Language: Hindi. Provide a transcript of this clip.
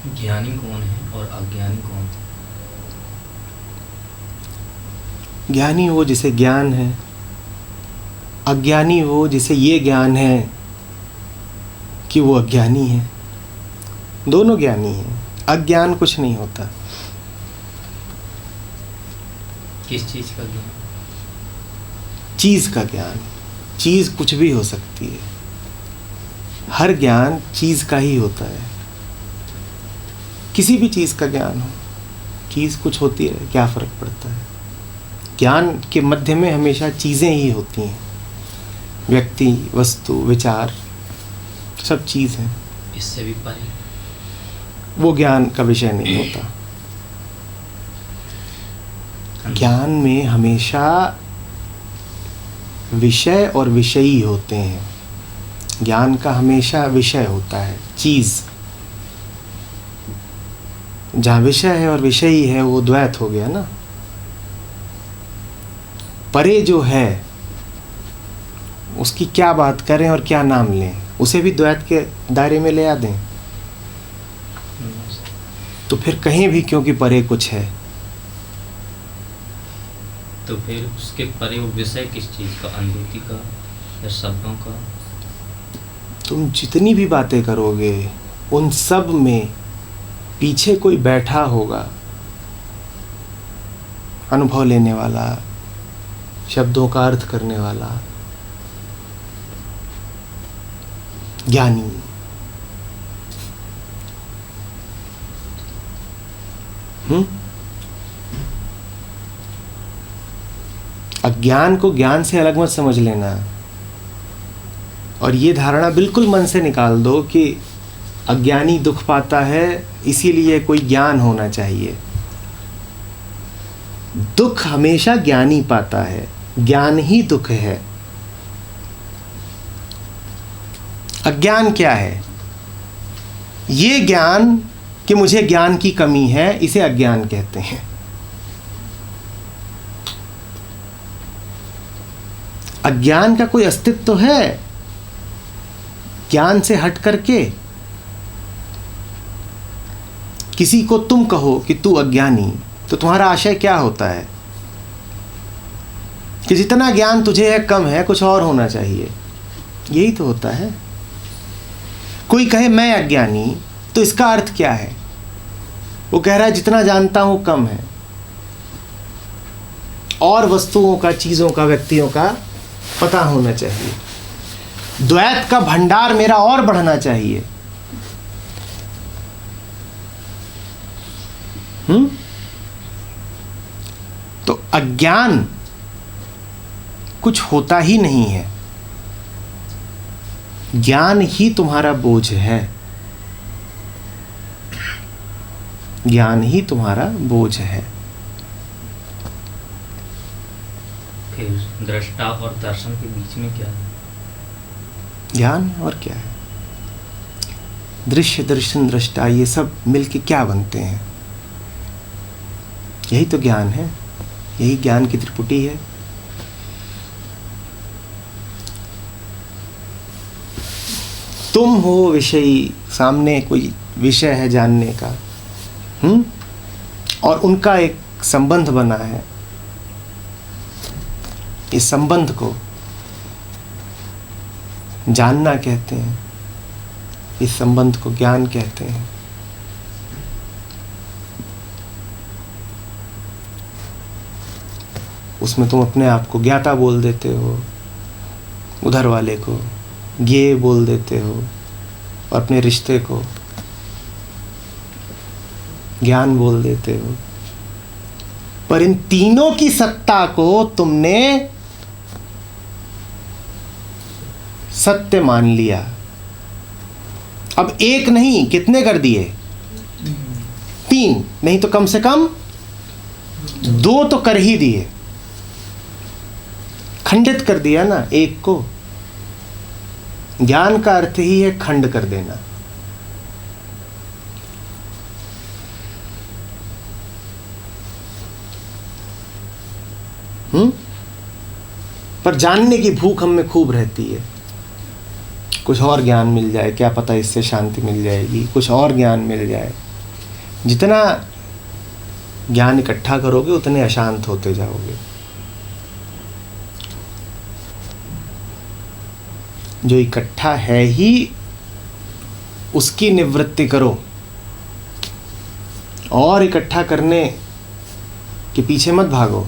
ज्ञानी कौन है और अज्ञानी कौन है? ज्ञानी वो जिसे ज्ञान है, अज्ञानी वो जिसे ये ज्ञान है कि वो अज्ञानी है। दोनों ज्ञानी हैं, अज्ञान कुछ नहीं होता। किस चीज़ का ज्ञान? चीज़ का ज्ञान। चीज़ कुछ भी हो सकती है, हर ज्ञान चीज़ का ही होता है। किसी भी चीज़ का ज्ञान हो, चीज़ कुछ होती है, क्या फ़र्क पड़ता है। ज्ञान के मध्य में हमेशा चीज़ें ही होती हैं, व्यक्ति, वस्तु, विचार, सब चीज़ हैं। इससे भी परे वो ज्ञान का विषय नहीं होता। ज्ञान में हमेशा विषय और विषयी होते हैं। ज्ञान का हमेशा विषय होता है, चीज़। जहाँ विषय है और विषयी है वो द्वैत हो गया ना। परे जो है उसकी क्या बात करें और क्या नाम लें, उसे भी द्वैत के दायरे में ले आ दें तो फिर कहीं भी, क्योंकि परे कुछ है। तो फिर उसके परे वो विषय किस चीज़ का? अनुभूति का या शब्दों का? तुम जितनी भी बातें करोगे उन सब में पीछे कोई बैठा होगा, अनुभव लेने वाला, शब्दों का अर्थ करने वाला, ज्ञानी। अज्ञान को ज्ञान से अलग मत समझ लेना, और ये धारणा बिल्कुल मन से निकाल दो कि अज्ञानी दुख पाता है इसीलिए कोई ज्ञान होना चाहिए। दुख हमेशा ज्ञानी पाता है, ज्ञान ही दुख है। अज्ञान क्या है? ये ज्ञान कि मुझे ज्ञान की कमी है, इसे अज्ञान कहते हैं। अज्ञान का कोई अस्तित्व तो है ज्ञान से हट करके? किसी को तुम कहो कि तू अज्ञानी, तो तुम्हारा आशय क्या होता है? कि जितना ज्ञान तुझे है कम है, कुछ और होना चाहिए। यही तो होता है। कोई कहे मैं अज्ञानी, तो इसका अर्थ क्या है? वो कह रहा है जितना जानता हूं कम है, और वस्तुओं का, चीजों का, व्यक्तियों का पता होना चाहिए। द्वैत का भंडार मेरा और बढ़ना चाहिए। तो अज्ञान कुछ होता ही नहीं है, ज्ञान ही तुम्हारा बोझ है। ज्ञान ही तुम्हारा बोझ है। फिर दृष्टा और दर्शन के बीच में क्या है? ज्ञान और क्या है? दृश्य, दर्शन, दृष्टा, ये सब मिलके क्या बनते हैं? यही तो ज्ञान है, यही ज्ञान की त्रिपुटी है। तुम हो विषयी, सामने कोई विषय है जानने का, और उनका एक संबंध बना है। इस संबंध को जानना कहते हैं, इस संबंध को ज्ञान कहते हैं। उसमें तुम अपने आप को ज्ञाता बोल देते हो, उधर वाले को ज्ञेय बोल देते हो, और अपने रिश्ते को ज्ञान बोल देते हो। पर इन तीनों की सत्ता को तुमने सत्य मान लिया। अब एक नहीं, कितने कर दिए? 3, नहीं तो कम से कम 2 तो कर ही दिए। खंडित कर दिया ना एक को। ज्ञान का अर्थ ही है खंड कर देना। पर जानने की भूख हम में खूब रहती है। कुछ और ज्ञान मिल जाए, क्या पता इससे शांति मिल जाएगी, कुछ और ज्ञान मिल जाए, जितना ज्ञान इकट्ठा करोगे उतने अशांत होते जाओगे। जो इकट्ठा है ही उसकी निवृत्ति करो, और इकट्ठा करने के पीछे मत भागो।